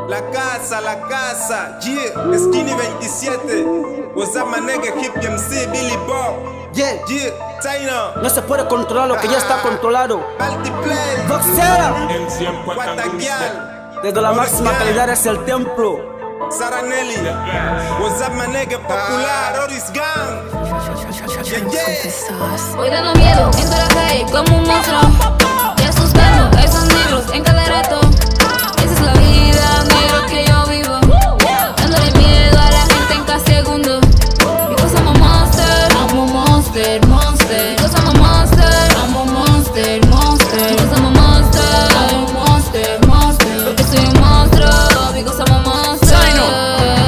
La casa, yeah, Skinny 27. What's up, my nigga, Hip MC, Billy Bob. Yeah, China. no se puede controlar lo que ya está controlado. Multiplay. Boxera, Guataguial. desde la máxima calidad es el templo. Saranelli. What's up, my nigga, popular, Oris Gang. Voy dando miedo, entro a la calle como un monstruo. Ya asustando a esos negros en cada rato. Esa es la vida, negro, que yo vivo. Dándole miedo a la gente en cada segundo. Because I'm a monster, I'm a monster, monster. Because I'm a monster, I'm a monster, monster. Because I'm a monster, I'm a monster, monster. Porque soy un monstruo, because I'm a monster.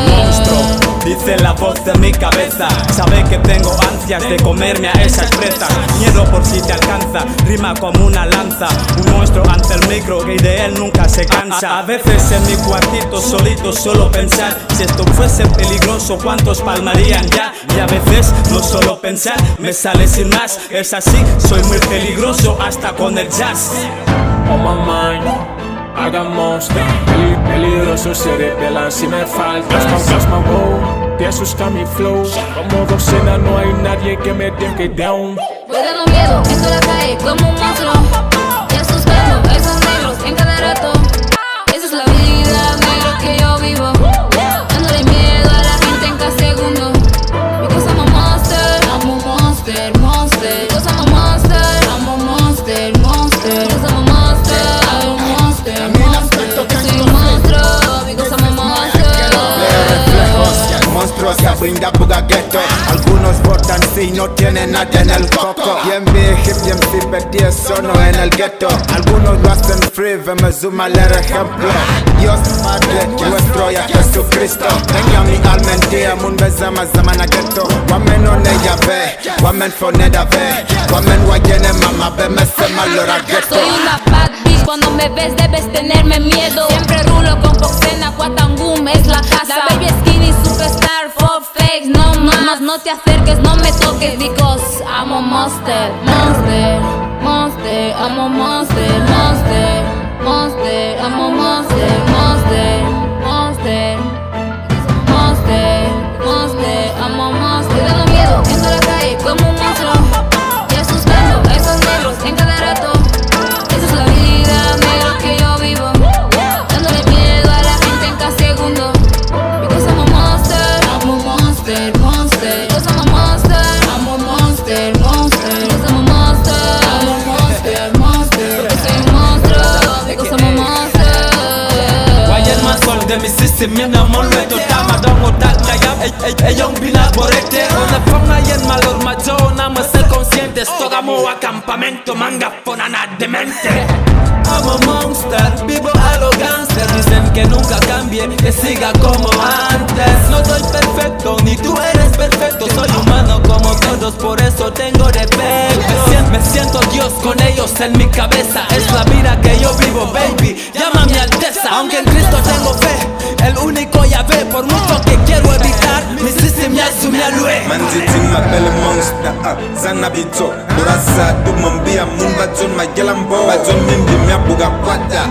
Monstruo, dice la voz de mi cabeza. Sabe que tengo ansias de comerme a esas presas. Miedo por si te alcanza, rima como una lanza. Un monstruo ante el micro y de él nunca se cansa. A veces en mi cuartito solito solo pensar, si esto fuese peligroso cuántos palmarían ya. Y a veces no solo pensar, me sale sin más. Es así, soy muy peligroso hasta con el jazz. On my mind, I got monster. Peligroso seré de si me faltas. Fantasma wow, te asusta mi flow. Como docena no hay nadie que me deje down. Voy dando miedo, entro a la calle como un monstruo. Ya asustando a esos negros en cada rato. Esa es la vida, negro, que yo vivo. Dándole miedo a la gente en cada segundo. Because I'm a monster, I'm a monster, monster. Because I'm a monster, I'm a monster, monster. Because I'm a monster, I'm a monster, monster. Soy un monstruo, because I'm a monster. El monstruo se brinda buga ghetto. Algunos votan si no tienen nada en el coco. Bien hip, bien perdí eso no en el ghetto. Algunos lo hacen free, vemos un mal ejemplo. Dios Padre, nuestro ya Jesucristo. Venga mi alma en día, mun bezama zamana ghetto. Wamen on ella ve, wamen foneda ve. Wamen wayene mama ve me se malora ghetto. Soy una bad bitch, cuando me ves debes tenerme miedo. Siempre rulo con Foxena, Guatangum es la casa. La baby skinny superstar, for fakes, no más. No te acerques, no me toques, because I'm a monster, monster, monster. I'm a monster, monster, monster. I'm a monster, monster, monster. Monster, monster, I'm a monster. Dando miedo, entro a la calle como un monstruo. Ya asustando a esos negros en cada rato. Esa es la vida, negro, que yo vivo. Dándole miedo a la gente en cada segundo. Because I'm a monster, I'm a monster, monster. Because I'm a monster, I'm a monster, monster. Because I'm a monster, I'm a monster, monster. Porque soy un monstruo, because I'm a monster. Wayan masol de mi system yan amon weto tama dongo tal tayap eyong binaborete. Una fonga yen malor macho na me ser consciente. Stogamo a campamento manga fonana demente. I'm a monster, vivo a lo gangster. Dicen que nunca cambie, que siga como antes. No soy perfecto, ni tú eres perfecto. Soy humano como todos, por eso tengo defectos. Me siento Dios con ellos en mi cabeza. Es la vida que yo vivo, baby, llama a mi alteza. Aunque en Cristo tengo fe, el único Yahvé. Por mucho que quiero evitar, mi system ya sume a lue. Manjitin ma belle monster, zanabito. Burasa du mambia mun baton ma gelambo. Baton mimbi mia buga kwata.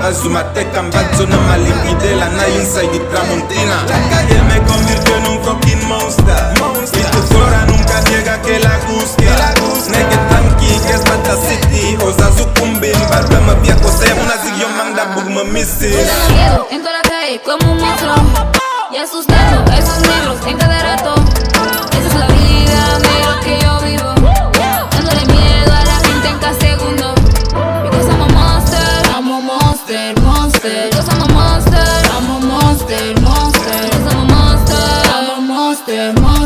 Azuma teka mbaton na malipide la na inside tramontina. Él me convirtió en un fucking monster. Y tu flora nunca niega que la guste. Nege tanki que es Bata City. Oza sucumbin, barba me via cosa. Una zigyo manda bug me missy. Voy dando miedo, entro a la calle como un monstruo. Y asustando a esos negros en cada rato. Esa es la vida, negro, que yo vivo. Dándole miedo a la gente en cada segundo. Because I'm a monster, I'm a monster, monster. Because I'm a monster, I'm a monster, monster. Because I'm a monster, I'm a monster, monster.